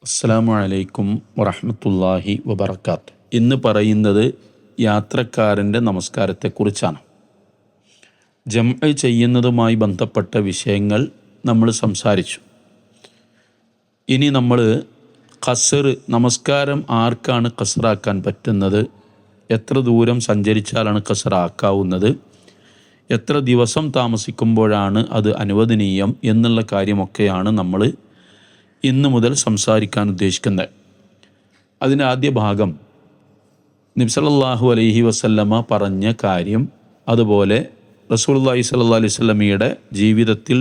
അസ്സലാമു അലൈക്കും വറഹ്മത്തുള്ളാഹി വബറകാത്ത്. ഇന്ന് പറയുന്നത് യാത്രക്കാരൻ്റെ നമസ്കാരത്തെക്കുറിച്ചാണ്. ജംഅ ചെയ്യുന്നതുമായി ബന്ധപ്പെട്ട വിഷയങ്ങൾ നമ്മൾ സംസാരിച്ചു. ഇനി നമ്മൾ ഖസ്ർ, നമസ്കാരം ആർക്കാണ് ഖസ്റാക്കാൻ പറ്റുന്നത്, എത്ര ദൂരം സഞ്ചരിച്ചാലാണ് ഖസ്റാക്കാവുന്നത്, എത്ര ദിവസം താമസിക്കുമ്പോഴാണ് അത് അനുവദനീയം എന്നുള്ള കാര്യമൊക്കെയാണ് നമ്മൾ ഇന്നു മുതൽ സംസാരിക്കാൻ ഉദ്ദേശിക്കുന്നത്. അതിൻ്റെ ആദ്യ ഭാഗം നബി സല്ലല്ലാഹു അലൈഹി വസല്ലമ പറഞ്ഞ കാര്യം, അതുപോലെ റസൂലുള്ളാഹി സ്വല്ലല്ലാഹു അലൈഹി വസല്ലമയുടെ ജീവിതത്തിൽ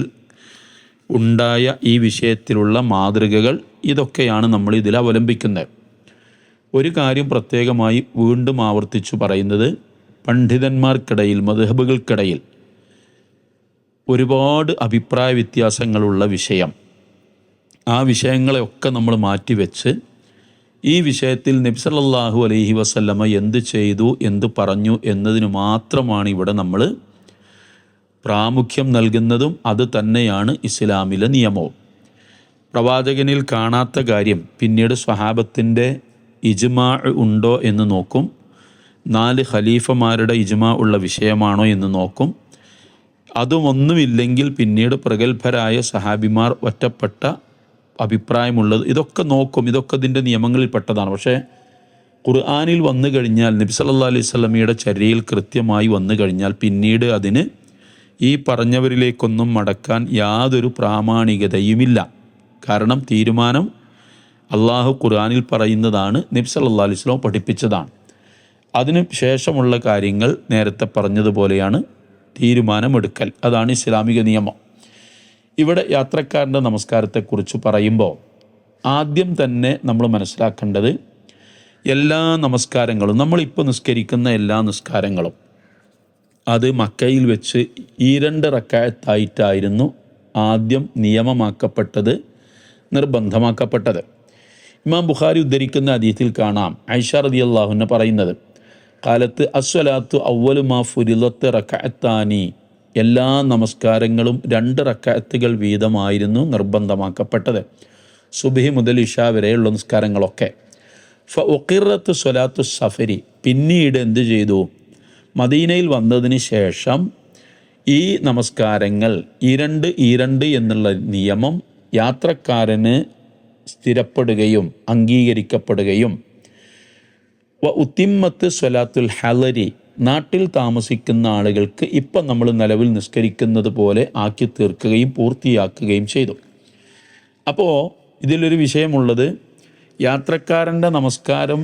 ഉണ്ടായ ഈ വിഷയത്തിലുള്ള മാതൃകകൾ, ഇതൊക്കെയാണ് നമ്മൾ ഇതിൽ അവലംബിക്കുന്നത്. ഒരു കാര്യം പ്രത്യേകമായി വീണ്ടും ആവർത്തിച്ചു പറയുന്നത്, പണ്ഡിതന്മാർക്കിടയിൽ, മദ്ഹബുകൾക്കിടയിൽ ഒരുപാട് അഭിപ്രായ വ്യത്യാസങ്ങളുള്ള വിഷയം. ആ വിഷയങ്ങളെയൊക്കെ നമ്മൾ മാറ്റിവെച്ച് ഈ വിഷയത്തിൽ നബി സല്ലല്ലാഹു അലൈഹി വസല്ലമ എന്ത് ചെയ്തു, എന്ത് പറഞ്ഞു എന്നതിന് മാത്രമാണ് ഇവിടെ നമ്മൾ പ്രാമുഖ്യം നൽകുന്നതും അത് തന്നെയാണ് ഇസ്ലാമിലെ നിയമവും. പ്രവാചകനിൽ കാണാത്ത കാര്യം പിന്നീട് സ്വഹാബത്തിൻ്റെ ഇജ്മാ ഉണ്ടോ എന്ന് നോക്കും, 4 ഖലീഫമാരുടെ ഇജ്മാ ഉള്ള വിഷയമാണോ എന്ന് നോക്കും. അതുമൊന്നുമില്ലെങ്കിൽ പിന്നീട് പ്രഗത്ഭരായ സഹാബിമാർ ഒറ്റപ്പെട്ട അഭിപ്രായമുള്ളത്, ഇതൊക്കെ നോക്കും. ഇതൊക്കെ ഇതിൻ്റെ നിയമങ്ങളിൽപ്പെട്ടതാണ്. പക്ഷേ ഖുർആനിൽ വന്നു കഴിഞ്ഞാൽ, നബി സല്ലല്ലാഹു അലൈഹി വസല്ലമയുടെ ചര്യയിൽ കൃത്യമായി വന്നു കഴിഞ്ഞാൽ പിന്നീട് അതിന് ഈ പറഞ്ഞവരിലേക്കൊന്നും മടക്കാൻ യാതൊരു പ്രാമാണികതയുമില്ല. കാരണം തീരുമാനം അള്ളാഹു ഖുർആനിൽ പറയുന്നതാണ്, നബി സല്ലല്ലാഹു അലൈഹി വസല്ലം പഠിപ്പിച്ചതാണ്. അതിന് ശേഷമുള്ള കാര്യങ്ങൾ നേരത്തെ പറഞ്ഞതുപോലെയാണ് തീരുമാനമെടുക്കൽ. അതാണ് ഇസ്ലാമിക നിയമം. ഇവിടെ യാത്രക്കാരൻ്റെ നമസ്കാരത്തെക്കുറിച്ച് പറയുമ്പോൾ ആദ്യം തന്നെ നമ്മൾ മനസ്സിലാക്കേണ്ടത്, എല്ലാ നമസ്കാരങ്ങളും, നമ്മളിപ്പോൾ നിസ്കരിക്കുന്ന എല്ലാ നിസ്കാരങ്ങളും അത് മക്കയിൽ വെച്ച് 2 റക്അത്തായിട്ടായിരുന്നു ആദ്യം നിയമമാക്കപ്പെട്ടത്, നിർബന്ധമാക്കപ്പെട്ടത്. ഇമാം ബുഖാരി ഉദ്ധരിക്കുന്ന ഹദീസിൽ കാണാം, ആയിഷ റളിയല്ലാഹു അൻഹ പറയുന്നത്, കാലത്ത് അസ്വലാത്തു അവ്വലു മാ ഫുരിളത്ത് റക്അത്താനി, എല്ലാ നമസ്കാരങ്ങളും 2 റക്അത്തുകൾ വീതമായിരുന്നു നിർബന്ധമാക്കപ്പെട്ടത്, സുബ്ഹി മുതൽ ഇശാ വരെയുള്ള നിസ്കാരങ്ങളൊക്കെ. ഫഉഖിറത്ത് സ്വലാത്തു സഫരി, പിന്നീട് എന്ത് ചെയ്തു, മദീനയിൽ വന്നതിന് ശേഷം ഈ നമസ്കാരങ്ങൾ 2 എന്നുള്ള നിയമം യാത്രക്കാരന് സ്ഥിരപ്പെടുകയും അംഗീകരിക്കപ്പെടുകയും, ഉത്തിമ്മത്ത് സ്വലാത്തുൽ ഹലരി, നാട്ടിൽ താമസിക്കുന്ന ആളുകൾക്ക് ഇപ്പം നമ്മൾ നിലവിൽ നിസ്കരിക്കുന്നത് പോലെ ആക്കി തീർക്കുകയും പൂർത്തിയാക്കുകയും ചെയ്തു. അപ്പോൾ ഇതിലൊരു വിഷയമുള്ളത്, യാത്രക്കാരൻ്റെ നമസ്കാരം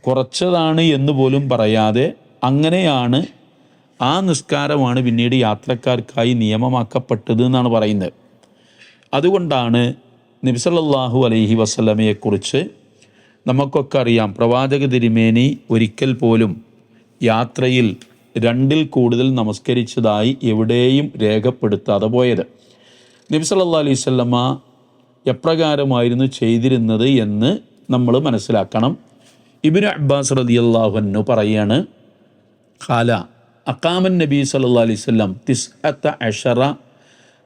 കുറച്ചതാണ് എന്ന് പോലും പറയാതെ അങ്ങനെയാണ്, ആ നിസ്കാരമാണ് പിന്നീട് യാത്രക്കാർക്കായി നിയമമാക്കപ്പെട്ടത് എന്നാണ് പറയുന്നത്. അതുകൊണ്ടാണ് നബി സല്ലല്ലാഹു അലൈഹി വസല്ലമയെക്കുറിച്ച് നമുക്കൊക്കെ അറിയാം, പ്രവാചക തിരുമേനി ഒരിക്കൽ പോലും യാത്രയിൽ 2 കൂടുതൽ നമസ്കരിച്ചതായി എവിടെയും രേഖപ്പെടുത്താതെ പോയത്. നബി സല്ലല്ലാഹു അലൈഹി വസല്ലമ എപ്രകാരമായിരുന്നു ചെയ്തിരുന്നത് എന്ന് നമ്മൾ മനസ്സിലാക്കണം. ഇബ്നു അബ്ബാസ് റളിയല്ലാഹു അൻഹു പറയാണ്, ഖാല അഖാമൻ നബി സല്ലല്ലാഹു അലൈഹി വസല്ലം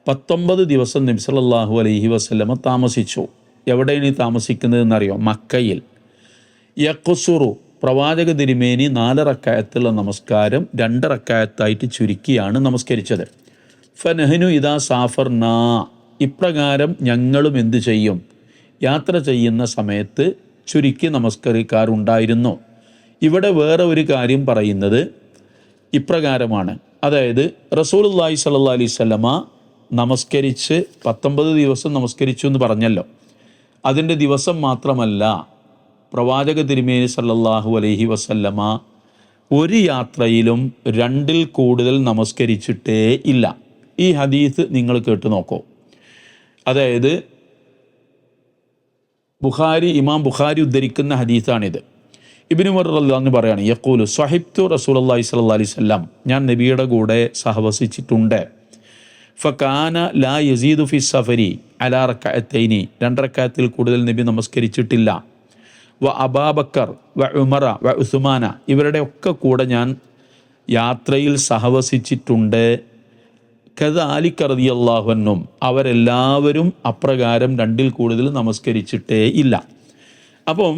19 ദിവസം നബി സല്ലല്ലാഹു അലൈഹി വസല്ലമ താമസിച്ചു. എവിടെയാണ് ഈ താമസിക്കുന്നതെന്നറിയോ? മക്കയിൽ. യഖ്സുറു, പ്രവാചക തിരുമേനി 4 റക്അത്തുള്ള നമസ്കാരം 2 റക്അത്തായിട്ട് ചുരുക്കിയാണ് നമസ്കരിച്ചത്. ഫനഹ്നു ഇദാ സാഫർനാ, ഇപ്രകാരം ഞങ്ങളും എന്തു ചെയ്യും, യാത്ര ചെയ്യുന്ന സമയത്ത് ചുരുക്കി നമസ്കരിക്കാറുണ്ടായിരുന്നു. ഇവിടെ വേറെ ഒരു കാര്യം പറയുന്നത് ഇപ്രകാരമാണ്, അതായത് റസൂലുള്ളാഹി സ്വല്ലല്ലാഹു അലൈഹി വസല്ലമ നമസ്കരിച്ച് 19 ദിവസം നമസ്കരിച്ചു എന്ന് പറഞ്ഞല്ലോ. അതിൻ്റെ ദിവസം മാത്രമല്ല, പ്രവാചക തിരുമേനി സല്ലല്ലാഹു അലൈഹി വസല്ലമ ഒരു യാത്രയിലും 2 കൂടുതൽ നമസ്കരിച്ചിട്ടേ ഇല്ല. ഈ ഹദീസ് നിങ്ങൾ കേട്ട് നോക്കൂ. അതായത് ഇമാം ബുഖാരി ഉദ്ധരിക്കുന്ന ഹദീസാണിത്. ഇബ്നു ഉമർ റളിയല്ലാഹു അൻഹു പറയാണ്, യഖൂലു സ്വഹിബ്തു റസൂലുള്ളാഹി സ്വല്ലല്ലാഹു അലൈഹി വസല്ലം, ഞാൻ നബിയുടെ കൂടെ സഹവസിച്ചിട്ടുണ്ട്. ഫകാന ലാ യസീദു ഫി സഫരി അലാ റക്അത്തൈനി, 2 റക്അത്തിൽ കൂടുതൽ നബി നമസ്കരിച്ചിട്ടില്ല. വ അബൂബക്കർ വ ഉമറ വ ഉസ്മാന, ഇവരുടെ ഒക്കെ കൂടെ ഞാൻ യാത്രയിൽ സഹവസിച്ചിട്ടുണ്ട്. കദാലിക റളിയല്ലാഹു അൻഹും അവരെല്ലാവരും അപ്രകാരം രണ്ടിൽ കൂടുതൽ നമസ്കരിച്ചിട്ടേ ഇല്ല. അപ്പം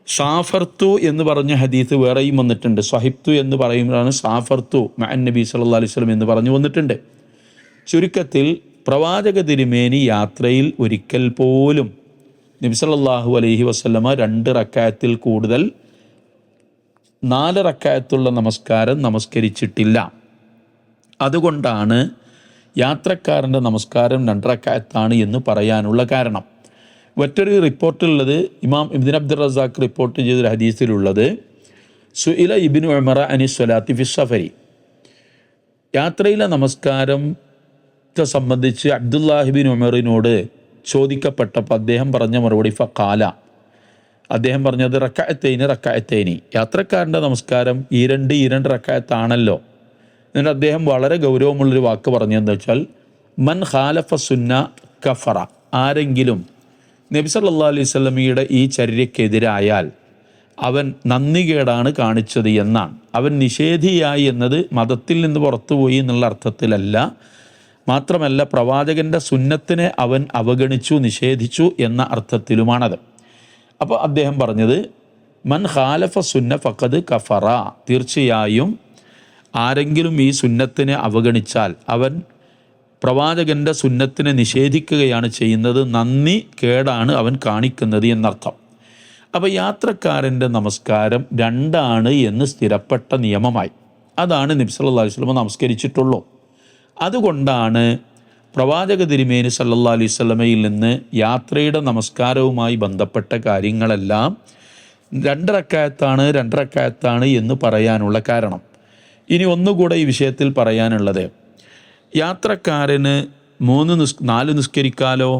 സാഫർത്തു എന്ന് പറഞ്ഞ ഹദീസ് വേറെയും വന്നിട്ടുണ്ട്. സ്വഹിബ്തു എന്ന് പറയുമ്പോഴാണ് സാഫർത്തു മഅൻ നബി സല്ലല്ലാഹു അലൈഹി വസല്ലം എന്ന് പറഞ്ഞു വന്നിട്ടുണ്ട്. ചുരുക്കത്തിൽ പ്രവാചക തിരുമേനി യാത്രയിൽ ഒരിക്കൽ പോലും നബി സല്ലല്ലാഹു അലൈഹി വസല്ലമ 2 റക്അത്തിൽ കൂടുതൽ 4 റക്അത്തുള്ള നമസ്കാരം നമസ്കരിച്ചിട്ടില്ല. അതുകൊണ്ടാണ് യാത്രക്കാരൻ്റെ നമസ്കാരം 2 റക്അത്താണ് എന്ന് പറയാനുള്ള കാരണം. മറ്റൊരു റിപ്പോർട്ടിലുള്ളത് ഇമാം ഇബ്നു അബ്ദുർ റസാഖ് റിപ്പോർട്ട് ചെയ്തൊരു ഹദീസിലുള്ളത് സുഇല ഇബ്നു ഉമറ അനി സ്വലാത്തി ഫി സഫരി, യാത്രയിലെ നമസ്കാരത്തെ സംബന്ധിച്ച് അബ്ദുല്ലാഹിബിൻ ഉമറിനോട് ചോദിക്കപ്പെട്ടപ്പോൾ അദ്ദേഹം പറഞ്ഞ മറുപടി ഫഖാല, അദ്ദേഹം പറഞ്ഞത് റക്അത്തൈനി, യാത്രക്കാരൻ്റെ നമസ്കാരം ഈ രണ്ട് റക്അത്താണല്ലോ. എന്നിട്ട് അദ്ദേഹം വളരെ ഗൗരവമുള്ളൊരു വാക്ക് പറഞ്ഞതെന്ന് വെച്ചാൽ മൻ ഖാലഫ സുന്ന കഫറ, ആരെങ്കിലും നബി സല്ലല്ലാഹു അലൈഹി വസല്ലമയുടെ ഈ ചര്യക്കെതിരായാൽ അവൻ നന്ദികേടാണ് കാണിച്ചത് എന്നാണ്. അവൻ നിഷേധിയായി എന്നത് മതത്തിൽ നിന്ന് പുറത്തുപോയി എന്നുള്ള അർത്ഥത്തിലല്ല, മാത്രമല്ല പ്രവാചകൻ്റെ സുന്നത്തിനെ അവൻ അവഗണിച്ചു, നിഷേധിച്ചു എന്ന അർത്ഥത്തിലുമാണത്. അപ്പോൾ അദ്ദേഹം പറഞ്ഞത് മൻ ഖാലഫ സുന്ന ഫഖദ് കഫറ, തീർച്ചയായും ആരെങ്കിലും ഈ സുന്നത്തിനെ അവഗണിച്ചാൽ അവൻ പ്രവാചകൻ്റെ സുന്നത്തിനെ നിഷേധിക്കുകയാണ് ചെയ്യുന്നത്, നന്ദി കേടാണ് അവൻ കാണിക്കുന്നത് എന്നർത്ഥം. അപ്പോൾ യാത്രക്കാരൻ്റെ നമസ്കാരം 2 എന്ന് സ്ഥിരപ്പെട്ട നിയമമായി. അതാണ് നബി സല്ലല്ലാഹു അലൈഹി വസല്ലം നമസ്കരിച്ചിട്ടുള്ളൂ. അതുകൊണ്ടാണ് പ്രവാചക തിരുമേനി സല്ലല്ലാഹു അലൈഹി വസല്ലമയിൽ നിന്ന് യാത്രയുടെ നമസ്കാരവുമായി ബന്ധപ്പെട്ട കാര്യങ്ങളെല്ലാം 2 റക്അത്താണ് എന്ന് പറയാനുള്ള കാരണം. ഇനി ഒന്നുകൂടെ ഈ വിഷയത്തിൽ പറയാനുള്ളത്, യാത്രക്കാരന് 4 നിസ്കരിക്കാലോ,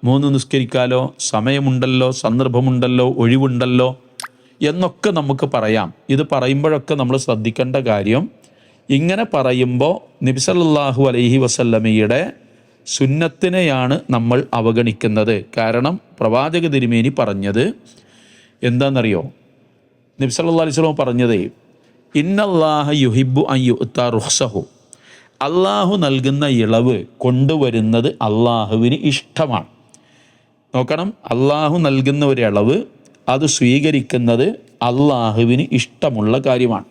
3 നിസ്കരിക്കാലോ, സമയമുണ്ടല്ലോ, സന്ദർഭമുണ്ടല്ലോ, ഒഴിവുണ്ടല്ലോ എന്നൊക്കെ നമുക്ക് പറയാം. ഇത് പറയുമ്പോഴൊക്കെ നമ്മൾ ശ്രദ്ധിക്കേണ്ട കാര്യം, ഇങ്ങനെ പറയുമ്പോൾ നബി സല്ലല്ലാഹു അലൈഹി വസല്ലമയുടെ സുന്നത്തിനെയാണ് നമ്മൾ അവഗണിക്കുന്നത്. കാരണം പ്രവാചക തിരുമേനി പറഞ്ഞത് എന്താണെന്നറിയോ? നബി സല്ലല്ലാഹു അലൈഹി വസല്ലം പറഞ്ഞത് ഇന്നല്ലാഹ യുഹിബ്ബു അൻ യുഅ്ത റുഖ്സഹു, അള്ളാഹു നൽകുന്ന ഇളവ് കൊണ്ടുവരുന്നത് അള്ളാഹുവിന് ഇഷ്ടമാണ്. നോക്കണം, അള്ളാഹു നൽകുന്ന ഒരു ഇളവ് അത് സ്വീകരിക്കുന്നത് അള്ളാഹുവിന് ഇഷ്ടമുള്ള കാര്യമാണ്.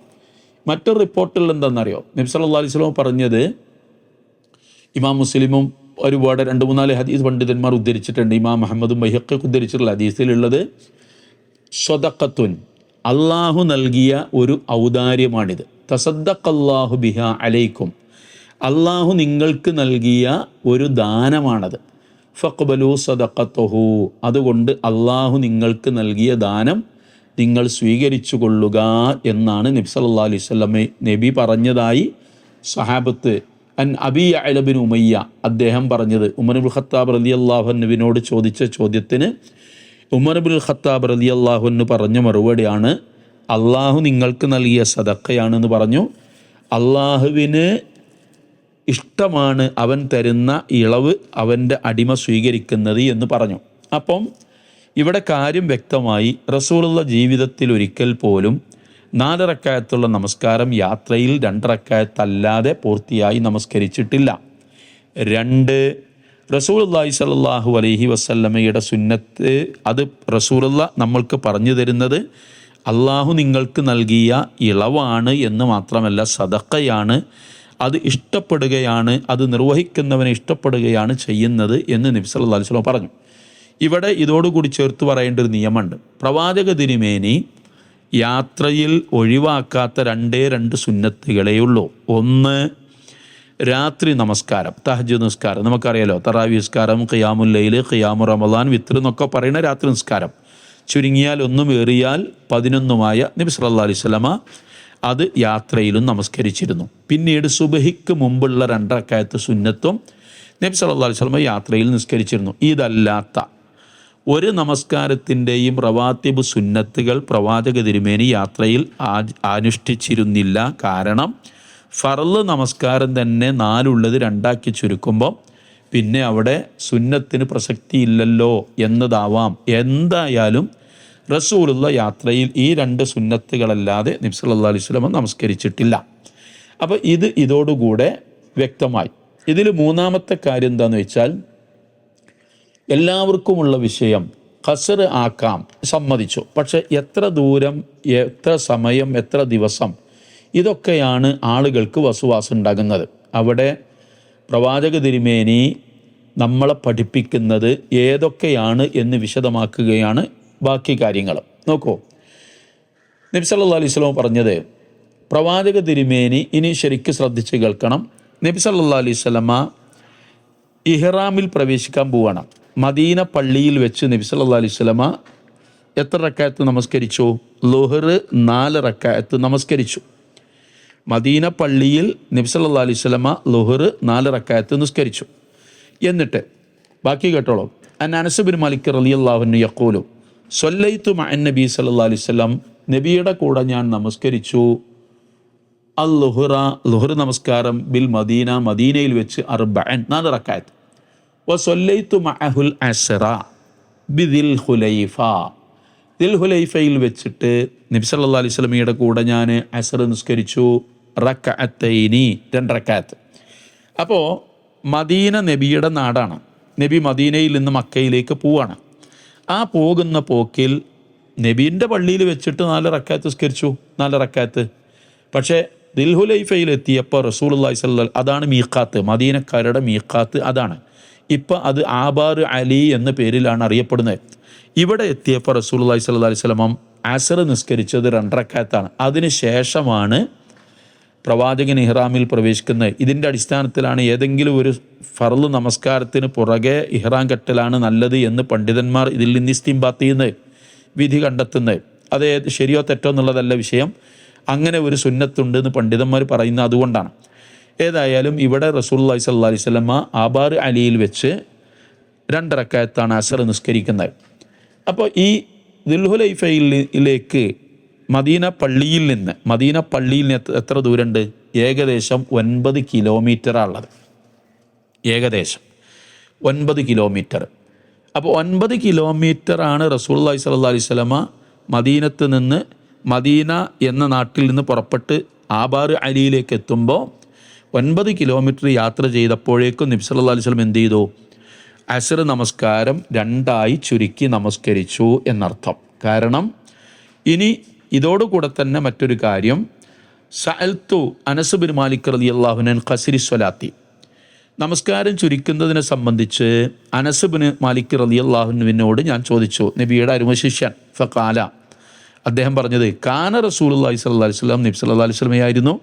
മറ്റൊരു റിപ്പോർട്ടിൽ എന്താണെന്നറിയോ? നബി സല്ലല്ലാഹു അലൈഹി വസല്ലം പറഞ്ഞത് ഇമാം മുസ്ലിമും ഒരുപാട് 2-3 ഹദീസ് പണ്ഡിതന്മാർ ഉദ്ധരിച്ചിട്ടുണ്ട്. ഇമാം മുഹമ്മദും ബൈഹഖിയൊക്കെ ഉദ്ധരിച്ചിട്ടുള്ള ഹദീസിലുള്ളത് സ്വദഖത്തുൻ, അള്ളാഹു നൽകിയ ഒരു ഔദാര്യമാണിത്. തസദ്ദഖല്ലാഹു ബിഹാ അലൈക്കും, അള്ളാഹു നിങ്ങൾക്ക് നൽകിയ ഒരു ദാനമാണത്. ഫഖ്ബലു സദഖത്തുഹു, അതുകൊണ്ട് അള്ളാഹു നിങ്ങൾക്ക് നൽകിയ ദാനം നിങ്ങൾ സ്വീകരിച്ചു കൊള്ളുക എന്നാണ് നബി സല്ലല്ലാഹു അലൈഹി വസല്ലം നബി പറഞ്ഞതായി സഹാബത്ത് അൻ അബി യഅല ബിൻ ഉമയ്യ അദ്ദേഹം പറഞ്ഞത്. ഉമർ ഇബ്നുൽ ഖത്താബ് റളിയല്ലാഹു അൻഹുവിനോട് ചോദിച്ച ചോദ്യത്തിന് ഉമർ ഇബ്നുൽ ഖത്താബ് റളിയല്ലാഹു അൻഹു പറഞ്ഞ മറുപടിയാണ് അള്ളാഹു നിങ്ങൾക്ക് നൽകിയ സദഖയാണെന്ന് പറഞ്ഞു. അള്ളാഹുവിന് ഇഷ്ടമാണ് അവൻ തരുന്ന ഇളവ് അവൻ്റെ അടിമ സ്വീകരിക്കുന്നത് എന്ന് പറഞ്ഞു. അപ്പം ഇവിടെ കാര്യം വ്യക്തമായി. റസൂലുള്ള ജീവിതത്തിൽ ഒരിക്കൽ പോലും 4 റക്അത്തുള്ള നമസ്കാരം യാത്രയിൽ 2 റക്അത്തല്ലാതെ പൂർത്തിയായി നമസ്കരിച്ചിട്ടില്ല. 2, റസൂലുള്ളാഹി സ്വല്ലല്ലാഹു അലൈഹി വസല്ലമയുടെ സുന്നത്ത്, അത് റസൂലുള്ള നമ്മൾക്ക് പറഞ്ഞു തരുന്നത് അള്ളാഹു നിങ്ങൾക്ക് നൽകിയ ഇളവാണ് എന്ന് മാത്രമല്ല സദഖയാണ്, അത് ഇഷ്ടപ്പെടുകയാണ്, അത് നിർവഹിക്കുന്നവനെ ഇഷ്ടപ്പെടുകയാണ് ചെയ്യുന്നത് എന്ന് നബി സല്ലല്ലാഹു അലൈഹി വസല്ലം പറഞ്ഞു. ഇവിടെ ഇതോടുകൂടി ചേർത്ത് പറയേണ്ട ഒരു നിയമമുണ്ട്. പ്രവാചക തിരുമേനി യാത്രയിൽ ഒഴിവാക്കാത്ത 2 സുന്നത്തുകളേ ഉള്ളൂ. ഒന്ന്, രാത്രി നമസ്കാരം, തഹജ്ജുദ് നിസ്കാരം. നമുക്കറിയാലോ, തറാവി നിസ്കാരം, ഖിയാമുൽ ലൈൽ, ഖിയാമു റമളാൻ, വിത്ർ എന്നൊക്കെ പറയുന്ന രാത്രി നിസ്കാരം. ചുരുങ്ങിയാൽ 1 ഏറിയാൽ 11 നബി സല്ലല്ലാഹു അലൈഹി വസല്ലമ അത് യാത്രയിലും നമസ്കരിച്ചിരുന്നു. പിന്നീട് സുബഹിക്ക് മുമ്പുള്ള 2 റക്അത്ത് സുന്നത്തും നബി സല്ലല്ലാഹു അലൈഹി വസല്ലമ യാത്രയിൽ നിസ്കരിച്ചിരുന്നു. ഇതല്ലാത്ത ഒരു നമസ്കാരത്തിൻ്റെയും റവാത്തിബ് സുന്നത്തുകൾ പ്രവാചക തിരുമേനി യാത്രയിൽ അനുഷ്ഠിച്ചിരുന്നില്ല. കാരണം ഫർള് നമസ്കാരം തന്നെ 4 ഉള്ളത് 2 ചുരുക്കുമ്പോൾ പിന്നെ അവിടെ സുന്നത്തിന് പ്രസക്തിയില്ലല്ലോ എന്നതാവാം. എന്തായാലും റസൂലുള്ള യാത്രയിൽ ഈ 2 സുന്നത്തുകളല്ലാതെ നബി സല്ലല്ലാഹു അലൈഹി വസല്ലം നമസ്കരിച്ചിട്ടില്ല. അപ്പോൾ ഇതോടുകൂടെ വ്യക്തമായി. ഇതിൽ മൂന്നാമത്തെ കാര്യം എന്താണെന്ന് വെച്ചാൽ, എല്ലാവർക്കുമുള്ള വിഷയം ഖസർ ആക്കാം, സമ്മതിച്ചു. പക്ഷെ എത്ര ദൂരം, എത്ര സമയം, എത്ര ദിവസം, ഇതൊക്കെയാണ് ആളുകൾക്ക് വസുവാസം ഉണ്ടാകുന്നത്. അവിടെ പ്രവാചക തിരുമേനി നമ്മളെ പഠിപ്പിക്കുന്നത് ഏതൊക്കെയാണ് എന്ന് വിശദമാക്കുകയാണ് ബാക്കി കാര്യങ്ങൾ. നോക്കൂ, നബി സല്ലല്ലാഹു അലൈഹി വസല്ലം പറഞ്ഞത്, പ്രവാചക തിരുമേനി ഇനി ശരിക്കും ശ്രദ്ധിച്ച് കേൾക്കണം. നബി സല്ലല്ലാഹു അലൈഹി വസല്ലമ ഇഹ്റാമിൽ പ്രവേശിക്കാൻ പോവുകയാണ്. മദീന പള്ളിയിൽ വെച്ച് നബി സല്ലല്ലാഹു അലൈഹി വസല്ലമ എത്ര റക്അത്ത് നമസ്കരിച്ചു? ളുഹർ 4 റക്അത്ത് നമസ്കരിച്ചു. മദീന പള്ളിയിൽ നബി സല്ലല്ലാഹു അലൈഹി വസല്ലമ ളുഹർ 4 റക്അത്ത് നിസ്കരിച്ചു. എന്നിട്ട് ബാക്കി കേട്ടോളൂ. അനസ് ബിൻ മാലിക് റളിയല്ലാഹു അൻഹു യഖൂലു സ്വല്ലൈതു മഅൻ നബി സല്ലല്ലാഹു അലൈഹി വസല്ലം, നബിയുടെ കൂടെ ഞാൻ നമസ്കരിച്ചു ളുഹർ നമസ്കാരം ബിൽ മദീന, മദീനയിൽ വെച്ച് 4 റക്അത്ത്. വസല്ലൈതു മഅഹുൽ അസ്റ ബിദിൽ ഹുലൈഫ, ദിൽ ഹുലൈഫയിൽ വെച്ചിട്ട് നബി സല്ലല്ലാഹു അലൈഹി വസല്ലമയുടെ കൂടെ ഞാൻ അസ്ർ നിസ്കരിച്ചു റക്അത്തൈനി, 2 റക്അത്ത്. അപ്പോൾ മദീന നബിയുടെ നാടാണ്. നബി മദീനയിൽ നിന്ന് മക്കയിലേക്ക് പോവാണ്. ആ പോകുന്ന പോക്കിൽ നബീൻ്റെ പള്ളിയിൽ വെച്ചിട്ട് 4 റക്അത്ത് നിസ്കരിച്ചു, 4 റക്അത്ത്. പക്ഷേ ദിൽഹുലൈഫയിൽ എത്തിയപ്പോൾ റസൂലുള്ളാഹി സ്വല്ലല്ലാഹു അലൈഹി വസല്ലം, അതാണ് മീഖാത്ത്, മദീനക്കാരുടെ മീഖാത്ത് അതാണ്. ഇപ്പം അത് ആബാർ അലി എന്ന പേരിലാണ് അറിയപ്പെടുന്നത്. ഇവിടെ എത്തിയപ്പോൾ റസൂലുള്ളാഹി സ്വല്ലല്ലാഹു അലൈഹി വസല്ലം അസ്ർ നിസ്കരിച്ചത് 2 റക്അത്താണ്. അതിന് ശേഷമാണ് പ്രവാചകൻ ഇഹ്റാമിൽ പ്രവേശിക്കുന്നത്. ഇതിൻ്റെ അടിസ്ഥാനത്തിലാണ് ഏതെങ്കിലും ഒരു ഫർള് നമസ്കാരത്തിന് പുറകെ ഇഹ്റാം കെട്ടലാണ് നല്ലത് എന്ന് പണ്ഡിതന്മാർ ഇതിൽ നിന്ന് ഇസ്തിംബാത്ത് ചെയ്യുന്നത്, വിധി കണ്ടെത്തുന്നത്. അത് ശരിയോ തെറ്റോ എന്നുള്ളതല്ല വിഷയം. അങ്ങനെ ഒരു സുന്നത്തുണ്ട് എന്ന് പണ്ഡിതന്മാർ പറയുന്നത് അതുകൊണ്ടാണ്. ഏതായാലും ഇവിടെ റസൂലുള്ളാഹി സ്വല്ലല്ലാഹു അലൈഹി വസല്ലമ ആബാർ അലിയിൽ വെച്ച് 2 റക്അത്താണ് അസ്ർ നിസ്കരിക്കുന്നത്. അപ്പോൾ ഈ ദുൽഹുലൈഫയിലേക്ക് മദീന പള്ളിയിൽ നിന്ന് എത്ര ദൂരമുണ്ട്? ഏകദേശം 9 കിലോമീറ്ററാണുള്ളത്. ഏകദേശം 9 കിലോമീറ്റർ. അപ്പോൾ 9 കിലോമീറ്ററാണ് റസൂലുള്ളാഹി സ്വല്ലല്ലാഹു അലൈഹി വസല്ലമ മദീനത്ത് നിന്ന്, മദീന എന്ന നാട്ടിൽ നിന്ന് പുറപ്പെട്ട് ആബാർ അലിയിലേക്ക് എത്തുമ്പോൾ 9 കിലോമീറ്റർ യാത്ര ചെയ്തപ്പോഴേക്കും നബി സല്ലല്ലാഹു അലൈഹി വസല്ലം എന്ത് ചെയ്തു? അസ്ർ നമസ്കാരം 2ആയി ചുരുക്കി നമസ്കരിച്ചു എന്നർത്ഥം. കാരണം ഇനി ഇതോടുകൂടെ തന്നെ മറ്റൊരു കാര്യം, സഅൽതു അനസ് ബിൻ മാലിക് റളിയല്ലാഹു അൻഹു ഖസ്രി സ്വലാത്തി, നമസ്കാരം ചുരുക്കുന്നതിനെ സംബന്ധിച്ച് അനസ് ബിൻ മാലിക് റളിയല്ലാഹു അൻഹുവിനോട് ഞാൻ ചോദിച്ചു, നബിയുടെ അരുമശിഷ്യൻ. ഫഖാല, അദ്ദേഹം പറഞ്ഞത്, കാന റസൂലുള്ളാഹി സ്വല്ലല്ലാഹു അലൈഹി വസല്ലം, നബി സല്ലല്ലാഹു അലൈഹി വസല്ലമയായിരുന്നു,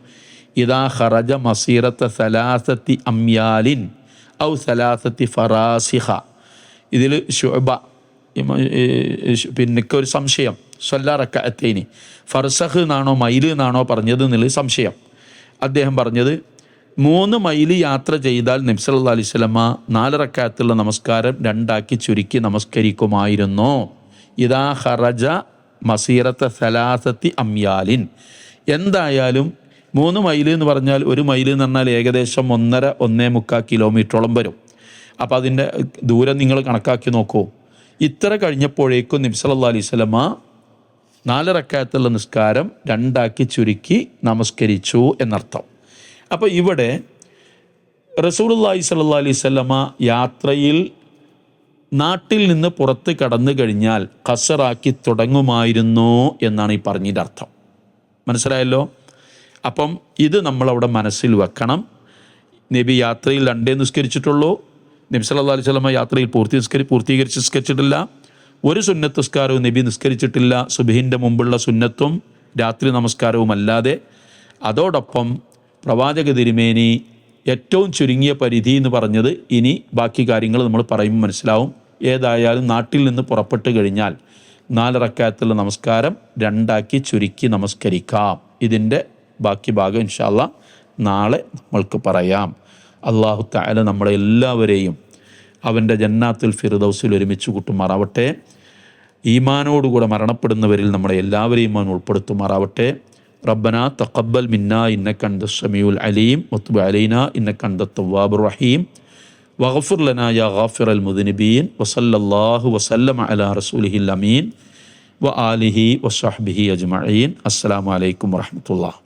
ഇദാ ഖറജ മസീറത്ത 3 അംയാലിൻ ഔ 3 ഫറാസിഖ. ഇതിൽ ശുഅബ പിന്നെ ഒരു സംശയം, സ്വല്ല റക്അത്തൈനി, ഫർസഖ് എന്നാണോ മൈൽ എന്നാണോ പറഞ്ഞത് എന്നുള്ള സംശയം. അദ്ദേഹം പറഞ്ഞത് 3 മൈൽ യാത്ര ചെയ്താൽ നബി സല്ലല്ലാഹു അലൈഹി വസല്ലമ 4 റക്അത്തുള്ള നമസ്കാരം 2ആക്കി ചുരുക്കി നമസ്കരിക്കുമായിരുന്നു. ഇദാ ഖറജ മസീറത്ത 3 അംയാലിൻ. എന്തായാലും 3 മൈൽ എന്ന് പറഞ്ഞാൽ, 1 മൈൽ എന്ന് പറഞ്ഞാൽ ഏകദേശം 1.5 കിലോമീറ്ററോളം വരും. അപ്പോൾ അതിൻ്റെ ദൂരം നിങ്ങൾ കണക്കാക്കി നോക്കൂ. ഇത്ര കഴിഞ്ഞപ്പോഴേക്കും നബി സല്ലല്ലാഹു അലൈഹി വസല്ലമ 4 റക്അത്തുള്ള നിസ്കാരം 2ആക്കി ചുരുക്കി നമസ്കരിച്ചു എന്നർത്ഥം. അപ്പോൾ ഇവിടെ റസൂലുള്ളാഹി സ്വല്ലല്ലാഹു അലൈഹി വസല്ലമ യാത്രയിൽ നാട്ടിൽ നിന്ന് പുറത്ത് കടന്നു കഴിഞ്ഞാൽ ഖസറാക്കി തുടങ്ങുമായിരുന്നു എന്നാണ് ഈ പറഞ്ഞതിൻ്റെ അർത്ഥം. മനസ്സിലായല്ലോ? അപ്പം ഇത് നമ്മളവിടെ മനസ്സിൽ വെക്കണം. നബി യാത്രയിൽ 2 നിസ്കരിച്ചിട്ടുള്ളൂ. നബി സല്ലല്ലാഹു അലൈഹി വസല്ലമ യാത്രയിൽ പൂർത്തീകരിച്ച് നിസ്കരിച്ചിട്ടില്ല. ഒരു സുന്നത്ത് നിസ്കാരവും നബി നിസ്കരിച്ചിട്ടില്ല, സുബ്ഹിൻ്റെ മുമ്പുള്ള സുന്നത്തും രാത്രി നമസ്കാരവും അല്ലാതെ. അതോടൊപ്പം പ്രവാചക തിരുമേനി ഏറ്റവും ചുരുങ്ങിയ പരിധി എന്ന് പറഞ്ഞത്, ഇനി ബാക്കി കാര്യങ്ങൾ നമ്മൾ പറയുമ്പോൾ മനസ്സിലാവും. ഏതായാലും നാട്ടിൽ നിന്ന് പുറപ്പെട്ട് കഴിഞ്ഞാൽ 4 റക്അത്തുള്ള നമസ്കാരം 2ആക്കി ചുരുക്കി നമസ്കരിക്കാം. ഇതിൻ്റെ ബാക്കി ഭാഗം ഇൻഷാ അല്ലാഹ് നാളെ നമ്മൾക്ക് പറയാം. അല്ലാഹു തആല നമ്മളെ എല്ലാവരെയും അവൻ്റെ ജന്നാത്തുൽ ഫിർദൗസിൽ ഒരുമിച്ച് കൂട്ടുമാറാവട്ടെ. ഈമാനോടുകൂടെ മരണപ്പെടുന്നവരിൽ നമ്മളെ എല്ലാവരെയും അവൻ ഉൾപ്പെടുത്തുമാറാവട്ടെ. റബ്ബനാ തഖബ്ബൽ മിന്നാ ഇന്നക അൻതസ് സമീഉൽ അലീം വതുബ് അലൈനാ ഇന്നക അൻതത് തവ്വാബുർ റഹീം വഗ്ഫിർ ലനാ യാ ഗാഫിറൽ മുദ്നിബീൻ വസല്ലല്ലാഹു വസല്ലമ അലാ റസൂലിഹിൽ അമീൻ വആലിഹി വസ്വഹ്ബിഹി അജ്മഈൻ. അസ്സലാമു അലൈക്കും വറഹ്മത്തുള്ളാഹി.